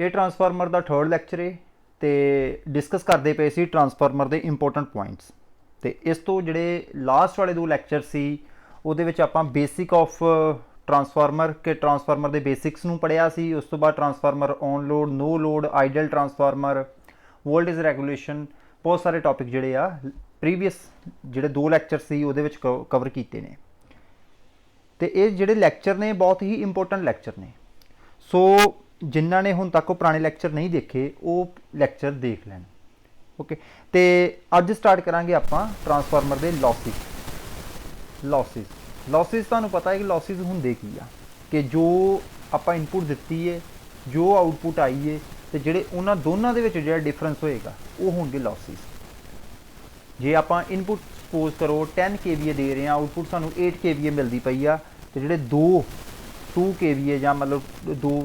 ये ट्रांसफार्मर का third lecture है तो डिस्कस करते पे सी ट्रांसफार्मर के इंपोर्टेंट पॉइंट्स। तो इस तो जोड़े लास्ट वाले दो लैक्चर सी उहदे आपां बेसिक ऑफ ट्रांसफार्मर के ट्रांसफार्मर के बेसिक्स नूं पढ़िया सी। उस तो बाद transformer on load, no load, ideal transformer, voltage regulation, बहुत सारे टॉपिक जोड़े आ प्रीवियस जोड़े दो लैक्चर सी उहदे विच कवर किए हैं। तो ये जोड़े लैक्चर ने बहुत ही इंपोर्टेंट लैक्चर ने। सो जिन्हों ने हुण तक पुराने लैक्चर नहीं देखे वो लैक्चर देख लैन। ओके, तो अज स्टार्ट करांगे आपां ट्रांसफार्मर के लॉसिस तुहानूं पता है कि लॉसिस हुंदे की आ कि जो आपां इनपुट दित्ती है, जो आउटपुट आई है, तो जिहड़े उन्हां दोनों दे विच जिहड़ा डिफरेंस होएगा वो होणगे लॉसिस। जे आपां इनपुट सपोज करो 10 kVA दे रहे हैं, आउटपुट सानूं 8 kVA मिलती पई आ, तो जिहड़े 2 kVA या मतलब 2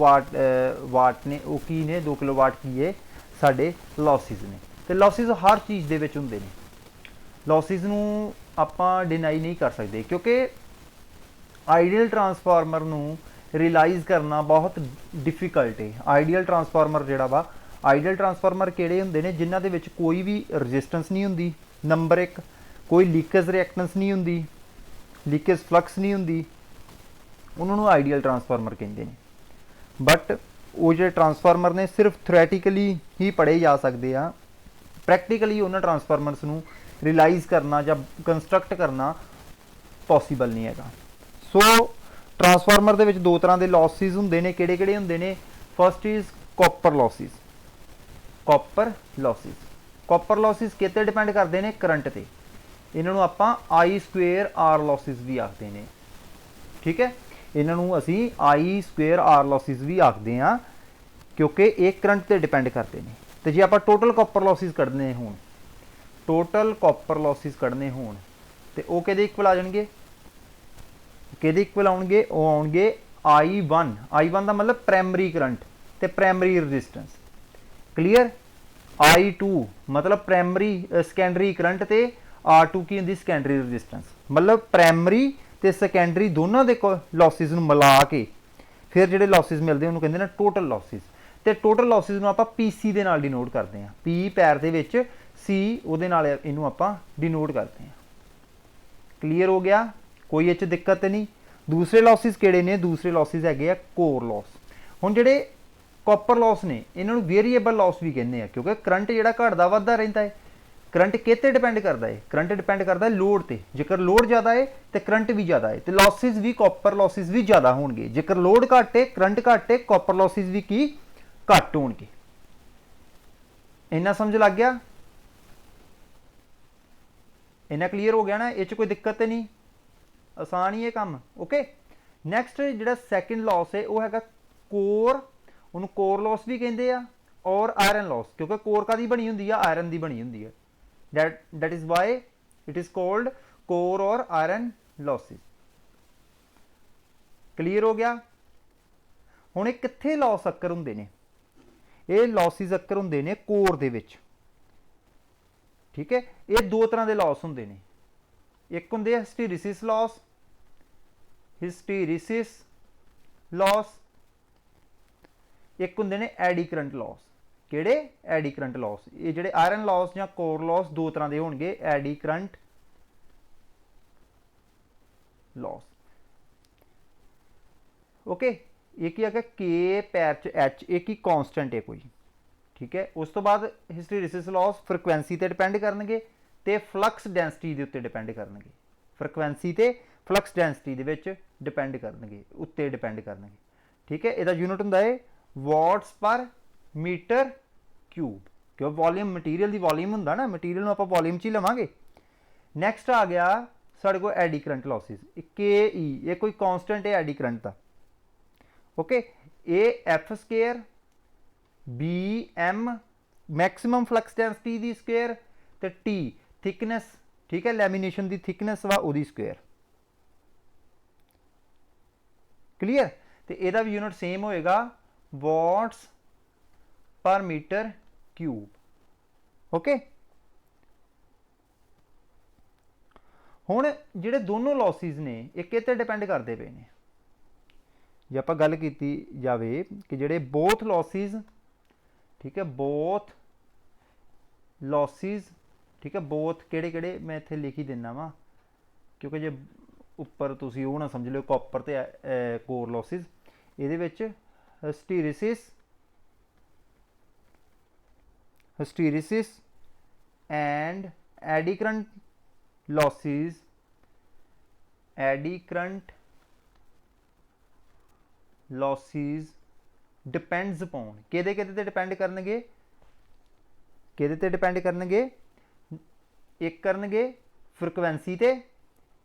वाट ने वो की ने 2 किलोवाट की है साडे लॉसिस ने। तो लॉसिस हर चीज़ दे विच हुंदे ने, लॉसिस नूं आपां डिनाई नहीं कर सकते क्योंकि आइडियल ट्रांसफार्मर नूं रियलाइज़ करना बहुत डिफिकल्ट है। आइडियल ट्रांसफार्मर जिहड़ा वा, आइडियल ट्रांसफार्मर किहड़े हुंदे ने जिन्हां दे विच कोई भी रजिस्टेंस नहीं हुंदी, नंबर 1 कोई लीकेज रिएक्टेंस नहीं हुंदी, लीकेज फ्लक्स नहीं हुंदी, उन्होंने आइडियल ट्रांसफार्मर कहते हैं। बट वो जो ट्रांसफार्मर ने सिर्फ थ्योरेटिकली ही पढ़े जा सकते हैं, प्रैक्टिकली उन्होंने ट्रांसफार्मरस नूं रियलाइज़ करना या कंस्ट्रक्ट करना पॉसीबल नहीं है। सो ट्रांसफार्मर दे विच दो तरह के लॉसिस हुंदे ने, किहड़े-किहड़े हुंदे ने? First is copper losses. Copper losses किते डिपेंड करते हैं? करंट ते। इन्हों आपां I²R लॉसिस भी आखते हैं। ठीक है, इन्हों असी I²R लॉसिस भी आखते हैं क्योंकि एक करंट पर डिपेंड करते हैं। तो जे आप टोटल कॉपर लॉसिस कढ़ने होण, तो वो किहदे इक्वल आ जाएंगे? किहदे इक्वल आउणगे? वो आउणगे I1 का मतलब प्राइमरी करंट ते प्राइमरी रजिस्टेंस। क्लीयर? I2 मतलब प्राइमरी सैकेंडरी करंट ते R2 की होंदी सैकेंडरी रजिस्टेंस। मतलब प्राइमरी ते सैकेंडरी दोनों के लॉसिस मिला के फिर जो लॉसिस मिलते हैं उन्होंने कहते हैं टोटल लॉसिस। तो टोटल लॉसिस आप PC के नाल डिनोट करते हैं, P पैर दे विच C उहदे नाल इहनूं आपां डिनोट करते हैं। क्लीयर हो गया? कोई इस दिक्कत नहीं। दूसरे लॉसिस किहड़े ने? दूसरे लॉसिस हैगे आ कोर लॉस। हुण जिहड़े कॉपर लॉस ने इन्हों वेरीएबल लॉस भी कहते हैं क्योंकि करंट जिहड़ा घटदा वधदा रहिंदा है। करंट किते डिपेंड करता है? करंट डिपेंड करता है लोड ते। जेकर लोड ज़्यादा है तो करंट भी ज़्यादा है, तो लॉसिस भी कॉपर लॉसिस भी ज़्यादा होणगे। जेकर लोड घट है, करंट घट है, कॉपर लॉसिस भी की घट होणगे। इन्ना समझ लग गया? इन्ना क्लीयर हो गया ना? इस कोई दिक्कत तो नहीं, आसान ही है काम। ओके, नैक्सट जिहड़ा सैकेंड लॉस है वह है कोर, उन्होंने कोर लॉस भी कहते हैं, और आयरन लॉस, क्योंकि कोर कादी बनी हुंदी है? आयरन की बनी हुंदी है। That is why it is called core और आयरन लॉसिस। क्लीयर हो गया? हुण कित्थे लॉस अक्कर हुंदे ने? ये लॉसिस अक्कर हुंदे ने कोर दे विच। ठीक है, ये दो तरह के लॉस हुंदे ने। एक हुंदे हिस्टैरिसीस लॉस, एक हुंदे ने एडी करंट लॉस। किहड़े? Eddy current loss. ये जिहड़े आयरन लॉस या कोर लॉस दो तरह के होणगे, एडी करंट लॉस। ओके, एक ही है के पैर च H, एक ही कॉन्सटेंट है कोई। ठीक है, उस तो बाद हिस्टैरिसीस लॉस फ्रीक्वेंसी ते डिपेंड करनगे ते फ्लक्स डेंसिटी दे उत्ते डिपेंड करनगे। फ्रीक्वेंसी ते फ्लक्स डेंसिटी दे विच डिपेंड करनगे, उत्ते डिपेंड करनगे। ठीक है, इहदा यूनिट हुंदा है वॉट्स पर मीटर क्यूब, क्यों वॉल्यूम मटीरियल की वॉल्यूम हुंदा ना, मटीरियल आप वॉल्यूम च ही लवांगे। नैक्सट आ गया साढ़े को एडी करंट लॉसिस। KE ये कोई कॉन्सटेंट है एडी करंट का। ओके, ए F² BM maximum flux density दी स्क्वेयर ते T थिकनेस। ठीक है, लैमीनेशन की थिकनेस वा उहदी स्क्वेयर। क्लीयर? तो यदा भी यूनिट सेम होएगा वॉट्स पर मीटर क्यूब। ओके, हुण जिहड़े दोनों लॉसिस ने एक किते डिपेंड करते पे ने? जे आपां गल कीती जावे कि जिहड़े बोथ लॉसिस ठीक है, बोथ लॉसिस, ठीक है, बोथ ਕਿਹੜੇ ਕਿਹੜੇ मैं इत्थे लिख ही दिना वा, क्योंकि जे ਉੱਪਰ ਤੁਸੀਂ ਉਹ ਨਾ ਸਮਝ ਲਿਓ ਕਾਪਰ ਤੇ ਕੋਰ ਲॉसिस, ਇਹਦੇ ਵਿੱਚ hysteresis and eddy current losses, eddy current losses depends upon किहदे किहदे ते डिपेंड करनगे, किहदे ते डिपेंड करनगे, एक करनगे फ्रीक्वेंसी ते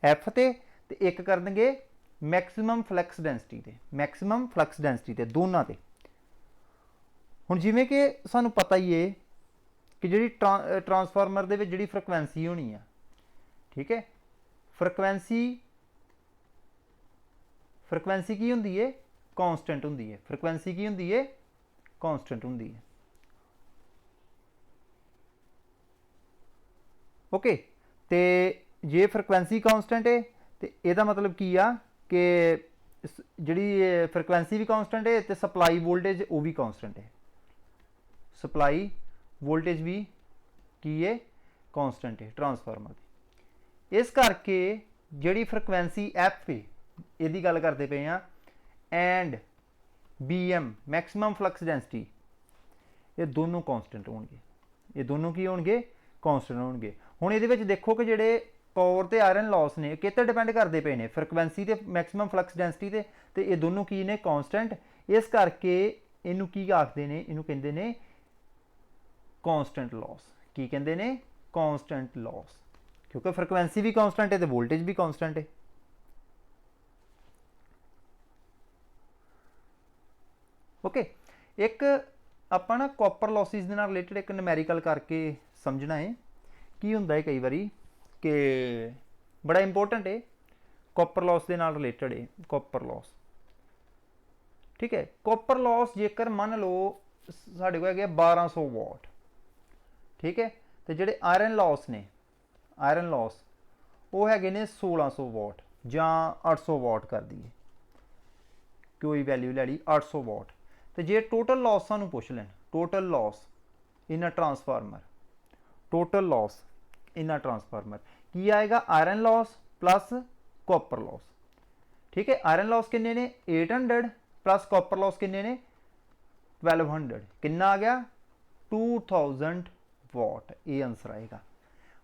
एफ ते एक करनगे मैक्सिमम फ्लैक्स डेंसिटी ते, मैक्सिमम फ्लक्स डेंसिटी ते, दोनों ते। हुण जिवें कि सानूं पता ही है कि जी ट्रांसफार्मर दे विच जिहड़ी फ्रीक्वेंसी होनी है, ठीक है, फ्रीक्वेंसी फ्रीक्वेंसी की हुंदी है, कांस्टेंट हुंदी है, फ्रीक्वेंसी की हुंदी है, कांस्टेंट हुंदी है। ओके, तो जे फ्रीक्वेंसी कांस्टेंट है तो यदा मतलब की आ कि जिहड़ी फ्रीक्वेंसी भी कांस्टेंट है तो सप्लाई वोल्टेज वो भी कांस्टेंट है, सप्लाई वोल्टेज भी की है कांस्टेंट है ट्रांसफार्मर की। इस करके जिहड़ी फ्रीक्वेंसी एफ है यदी गल करते पे हैं, and B M maximum flux density, ये दोनों कांस्टेंट होणगे, ये दोनों की होणगे, कांस्टेंट होणगे। हुण इहदे विच देखो कि जिहड़े पावर ते आयरन लॉस ने किते डिपेंड करते पे ने, फ्रीक्वेंसी ते मैक्सिमम फ्लक्स डेंसिटी ते ये दोनों की ने कांस्टेंट। इस करके इनू की आखदे ने, इनू कहंदे ने कांस्टेंट लॉस। की कहंदे ने? कांस्टेंट लॉस, क्योंकि फ्रीक्वेंसी भी कांस्टेंट है तो वोल्टेज भी कांस्टेंट है। ओके, एक ਆਪਾਂ ना कॉपर लॉसिस ਦੇ ਨਾਲ रिलेटेड एक न्यूमेरिकल करके समझना है की ਹੁੰਦਾ है कई बारी कि बड़ा इंपोर्टेंट है, कॉपर लॉस के नाल रिलेटेड है कॉपर लॉस। ठीक है, कॉपर लॉस जेकर मान लो साढ़े को है 1200 वाट, ठीक है, तो जेडे आयरन लॉस ने, आयरन लॉस वो है ने 1600 वाट ਜਾਂ 800 वाट कर दीए, कोई वैल्यू ले ली 800 वाट। तो जे टोटल लॉस सानू पुछ लें, total loss in a transformer, total loss in a transformer की आएगा? Iron loss plus copper loss. ठीक है, आयरन लॉस किन्ने ने? 800 प्लस कॉपर लॉस किन्ने ने? 1200। किन्ना आ गया? 2000 वाट। ये आंसर आएगा।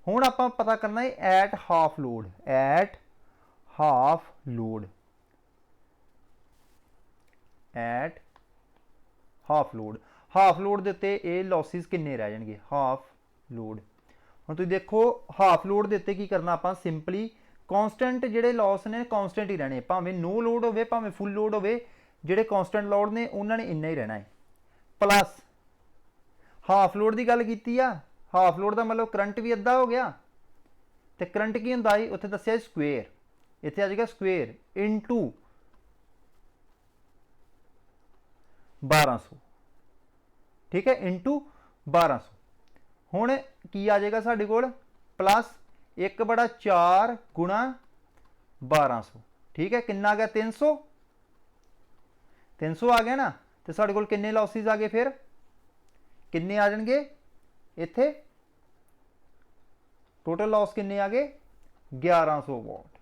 हुण आपां पता करना है at half load, at half load, at half load, half load के उत्ते ये लॉसिस किन्ने रह जाएंगे? Half load. हुण तुसीं देखो हाफ लोड के उत्ते की करना, आपां सिंपली कांस्टेंट जिहड़े लॉस ने कांस्टेंट ही रहने, भावें नो लोड होवे भावें फुल लोड होवे, जिहड़े कांस्टेंट लोड ने उन्होंने इन्ना ही रहना है। प्लस हाफ लोड की गल कीती आ, हाफ लोड का मतलब करंट भी अद्धा हो गया, तो करंट की हुंदा है उत्थे दस्सिया स्क्वेयर, इत्थे आ जाएगा स्क्वेयर इनटू 1200। ठीक है, इनटू 1200। हुण की आ जाएगा साढ़े कोल? प्लस 1/4 गुणा 1200। ठीक है, कितना आ गया? 300। 300 आ गया ना, तो साढ़े कोल किन्ने लॉसिस आ गए? फिर किन्ने आ जाएंगे इत्थे? टोटल लॉस किन्ने आ गए? 1100 वाट।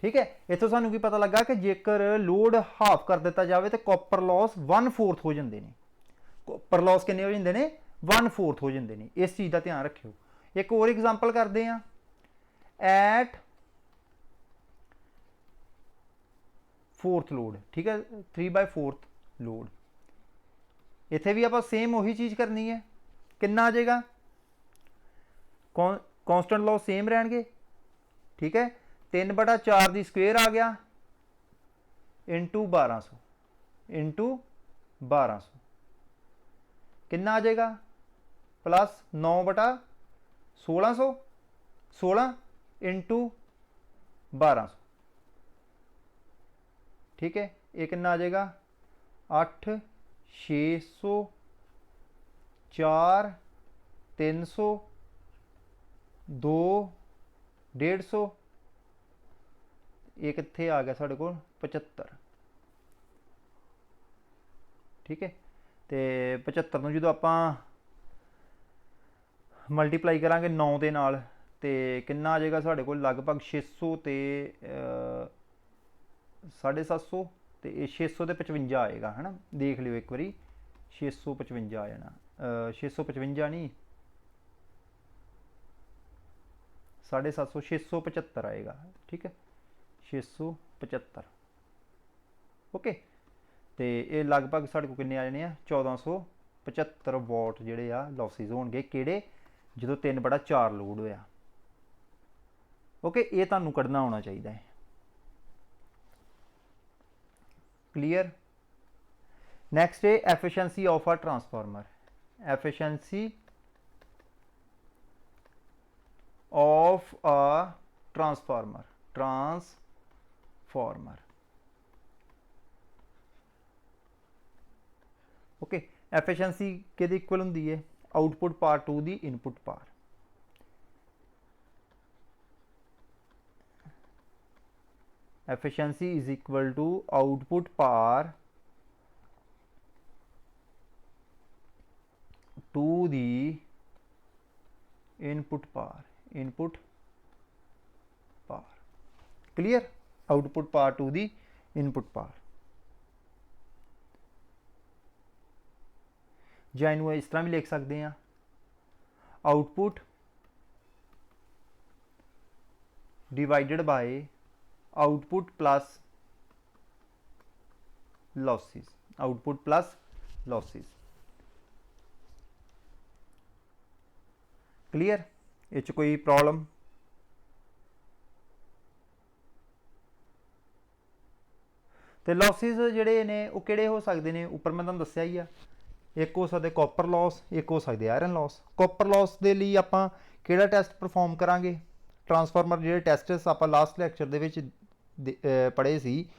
ठीक है, इतों सानू की पता लगा कि जेकर लोड हाफ कर दिता जाए तो कॉपर लॉस 1/4 हो जाते हैं। कॉपर लॉस किन्ने हो जाते हैं? 1/4 हो जाते हैं। इस चीज़ का ध्यान रखियो। एक और एग्जाम्पल करते हैं, एट फोर्थ लोड। ठीक है, 3/4 लोड, इत्थे भी आप सेम वही चीज़ करनी है। कितना आ जाएगा? कांस्टेंट लॉस सेम रहनगे। ठीक है, 3/4 की स्क्वेयर आ गया इंटू 1200, इंटू 1200 कितना आ जाएगा? Plus 9/1600, 16 into 1200। ठीक है, ये कितना आ जाएगा? 8, 600, 4, 300, 2, 150, एक इत्थे आ गया साढ़े को 75। ठीक है, तो 75 ਨੂੰ ਜਦੋਂ ਆਪਾਂ ਮਲਟੀਪਲਾਈ ਕਰਾਂਗੇ 9 ਦੇ ਨਾਲ ਤੇ ਕਿੰਨਾ ਆ ਜਾਏਗਾ ਸਾਡੇ ਕੋਲ ਲਗਭਗ 600 ਤੇ 750 ਤੇ ਇਹ 600 ਤੇ 55 ਆਏਗਾ ਹੈ ਨਾ। ਦੇਖ ਲਿਓ ਇੱਕ ਵਾਰੀ 655 ਆ ਜਾਣਾ 655 ਨਹੀਂ 750 675 ਆਏਗਾ ठीक है 675 ओके। तो ये लगभग साढ़े को किन्ने आ जाने 1475 वाट जोड़े आ लॉसिस होणगे किहड़े जो 3/4 लोड होया। ओके ये तुहानू कढ़ना आना चाहिए है। क्लीयर। नैक्सट है efficiency of a transformer. Efficiency of a transformer okay. Efficiency किहदे इक्वल हुंदी है output power to the input power. Efficiency is equal to output power to the input power clear. Output power to the input power ਜਾਂ ਇਹਨੂੰ ਇਸ ਤਰ੍ਹਾਂ ਵੀ ਲਿਖ ਸਕਦੇ ਹਾਂ output divided by output plus losses. Output plus losses clear. इस कोई प्रॉब्लम तो लॉसेस जिहड़े ने वो किहड़े हो सकते हैं उपर मैं तुहानूं दस्सिया ही आ। एक हो सकते कॉपर लॉस एक हो सकते आयरन लॉस। कॉपर लॉस के लिए आपां किहड़ा टैसट परफॉर्म करांगे ट्रांसफार्मर जिहड़े टैसट आपां लास्ट लैक्चर दे विच पढ़े सी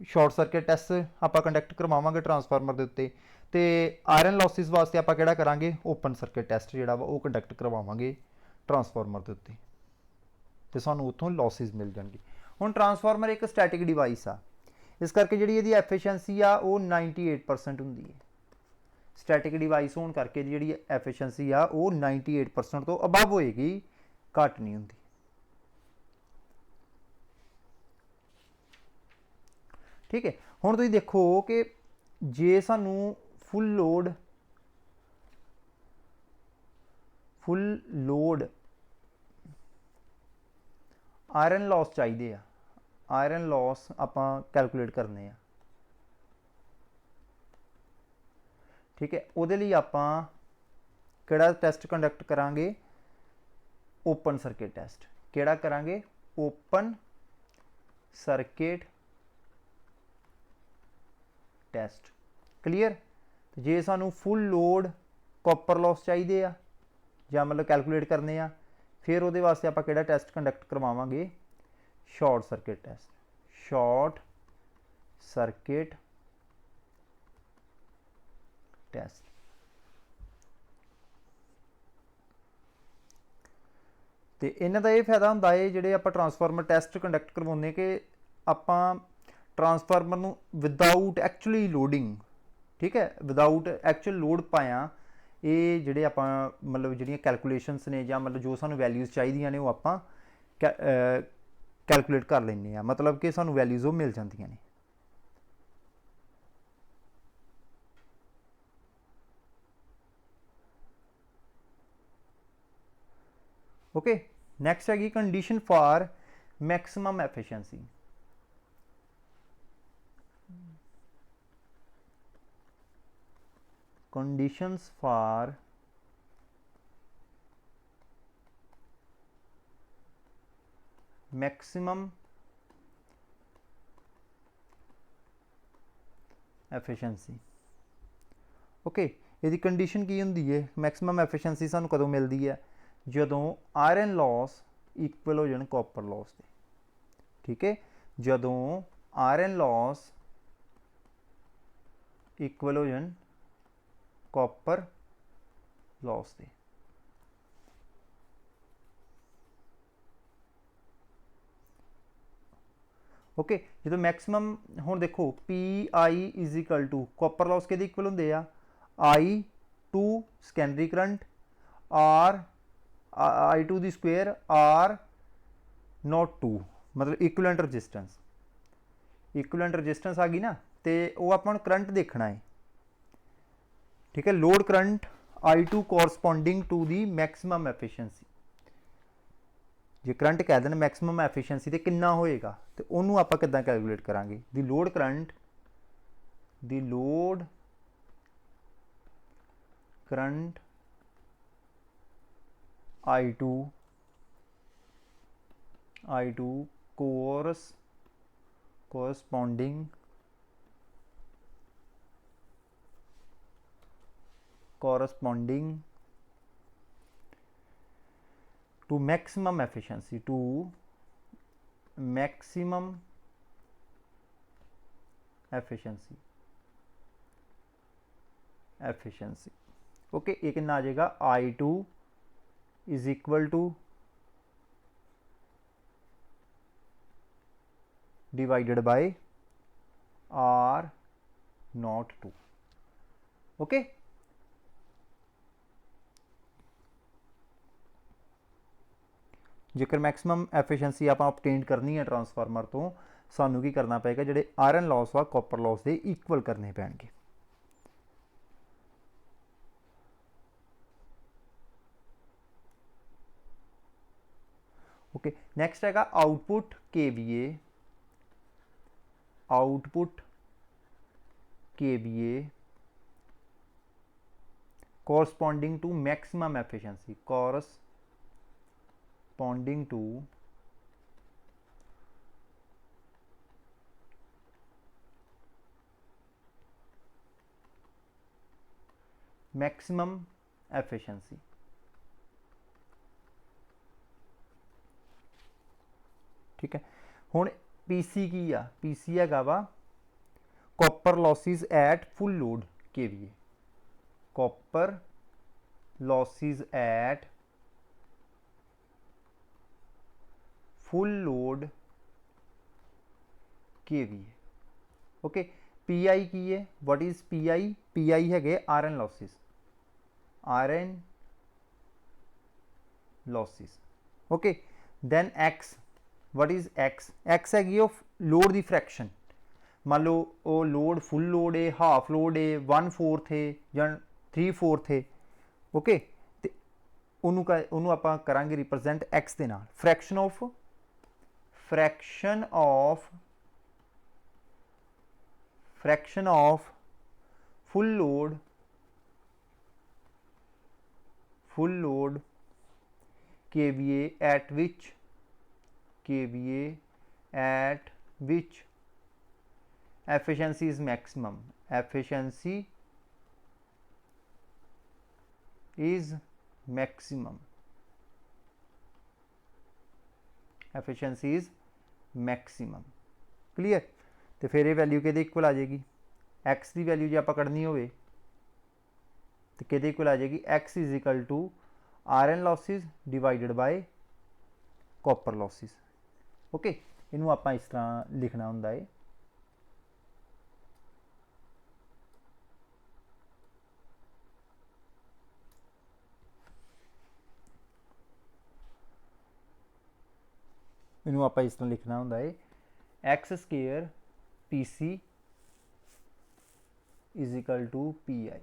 शॉर्ट सर्किट टैसट आपां कंडक्ट करवावांगे ट्रांसफार्मर के उत्ते। तो आयरन लॉसिस वास्ते आपां किहड़ा करांगे ओपन सर्किट टैसट जिहड़ा वा वो कंडक्ट करवावांगे ट्रांसफार्मर के उत्ते ते सानूं उत्थों लॉसिस मिल जाणगे। हुण ट्रांसफार्मर एक स्टैटिक डिवाइस आ इस करके जिहड़ी इहदी एफिशिएंसी आ वो 98% हुंदी है। स्टैटिक डिवाइस होने करके जी एफिशिएंसी आ वो 98% तो अबव होएगी घट नहीं होंगी। ठीक है हुण तुसीं देखो कि जे सानू फुल लोड आयरन लॉस चाहिए आयरन लॉस आपां कैलकुलेट करने आ। ठीक है उहदे लई आपां किहड़ा टैसट कंडक्ट करांगे ओपन सर्किट टैसट। किहड़ा करांगे ओपन सर्किट टैसट क्लीयर। जे सानू फुल लोड कॉपर लॉस चाहिए आ जां मतलब कैलकुलेट करने आ फिर उहदे वास्ते आपां किहड़ा टैसट कंडक्ट करवावांगे short circuit test. Short circuit test तो इन्हां दा ये फायदा हुंदा है जिहड़े आपां ट्रांसफार्मर टैसट कंडक्ट करवाउने कि आपां ट्रांसफार्मर नूं विदाउट एक्चुअली लोडिंग ठीक है विदाउट एक्चुअल लोड पाया ये जिहड़े आपां मतलब जिहड़ियां कैलकुलेशनस ने जां मतलब जो सानूं वैल्यूज़ चाहीदियां ने वो आपां कैलकुलेट कर लैंदे आ मतलब कि सानूं वैल्यूज़ वो मिल जांदियां ने। ओके नैक्सट हैगी condition for maximum efficiency. Conditions for maximum efficiency okay. इसकी कंडीशन की होंदी है मैक्सिमम एफिशिएंसी सानू कदों मिलती है जदों आयरन लॉस इक्वल हो जाए कॉपर लॉस के। ठीक है जदों आयरन लॉस इक्वल हो जाए कॉपर लॉस के। ओके जो मैक्सिमम हुण देखो P I is equal to copper loss के इक्वल होंगे आ I2 secondary current R I2 दी स्क्वेयर R नॉट 2 मतलब इक्विवेलेंट रजिस्टेंस आ गई ना, तो वो अपन करंट देखना है। ठीक है, load current I2 corresponding to the maximum efficiency. जो करंट कह दें मैक्सिमम एफिशिएंसी तो कितना होएगा, तो उन्होंने आप कितना कैलकुलेट करांगे। The load current I2 corresponding to maximum efficiency okay. ये कितना आ जाएगा, I2 is equal to divided by R not 2। ओके, जेकर मैक्सिमम एफिशिएंसी आप ऑब्टेन करनी है ट्रांसफार्मर तो सानू की करना पेगा, जोड़े आयरन लॉस व कॉपर लॉस के इक्वल करने पैणगे। ओके, नैक्सट है output KVA corresponding to maximum efficiency ठीक है, हुण PC की आ, PC है वा copper losses at full load KVA, copper losses at full load KVA। Okay, PI की है, व्हाट इज PI है iron losses. Okay, then X, what is X हैगी ऑफ लोड दी फ्रैक्शन। मान लो वो लोड फुल लोड है, half load है, 1/4 है या 3/4 है। ओके, तो उन्होंने आप करांगे रिप्रजेंट X के नाल, fraction of full load KVA at which efficiency is maximum, clear. तो फिर ये वैल्यू कि इक्वल आ जाएगी, X की वैल्यू जो आप कढ़नी हो तो कि इक्वल आ जाएगी, X is equal to iron losses divided by copper losses. Okay, इनू आप इस तरह लिखना होंदा है। इनू आप इस तरह लिखना होंदा है, X² PC is equal to PI।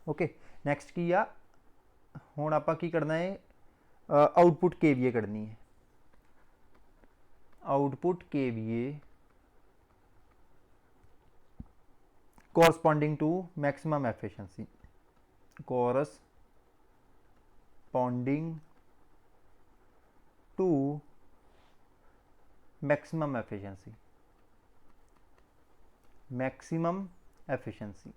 Okay, next की आ, हुण आपां की करना है, आउटपुट KVA कढ़नी है। Output KVA corresponding to maximum efficiency, maximum efficiency.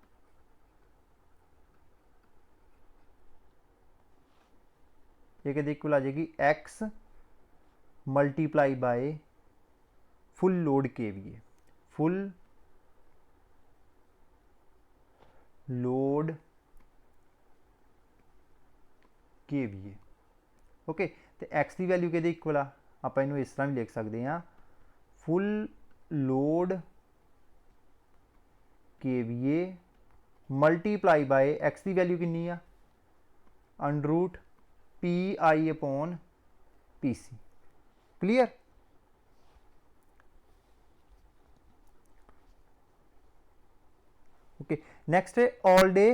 ये कहते इक्वल आ जाएगी X multiply by full load KVA, full load KVA। Okay, तो X की वैल्यू कहते इक्वल आप इस तरह भी लिख सकते हैं, full load KVA multiply by X की वैल्यू कितनी आ under root PI/PC। Clear. Okay, next है ऑल डे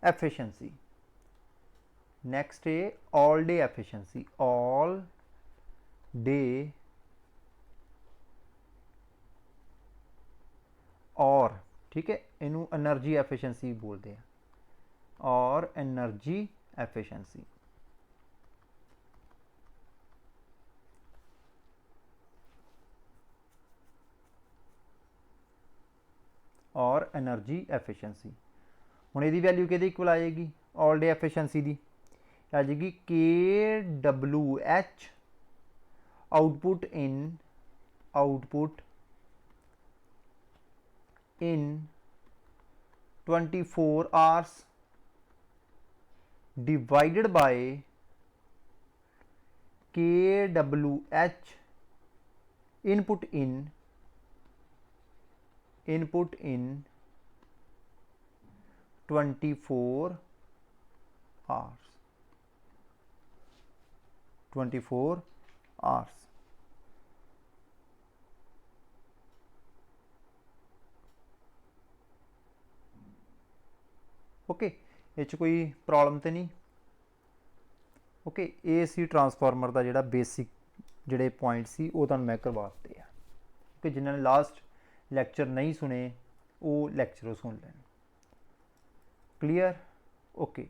एफिशिएंसी। नेक्स्ट है all day efficiency. All day और ठीक है, इनू एनर्जी एफिशिएंसी बोलते हैं और एनर्जी एफिशिएंसी। और एनर्जी एफिशिएंसी हुण इहदी वैल्यू किहदे इक्वल आ जाएगी ऑल डे एफिशिएंसी दी आ जाएगी KWH output in 24 hours divided by KWH input in 24 hours. 24 hours. Okay, इस कोई प्रॉब्लम तो नहीं। ओके, ये सी ट्रांसफार्मर का जोड़ा बेसिक जोड़े पॉइंट सी वो तुहानूं मैं करवा दिते हैं। ओके, जिन्होंने लास्ट लैक्चर नहीं सुने वो लैक्चर सुन लें। क्लीयर। ओके।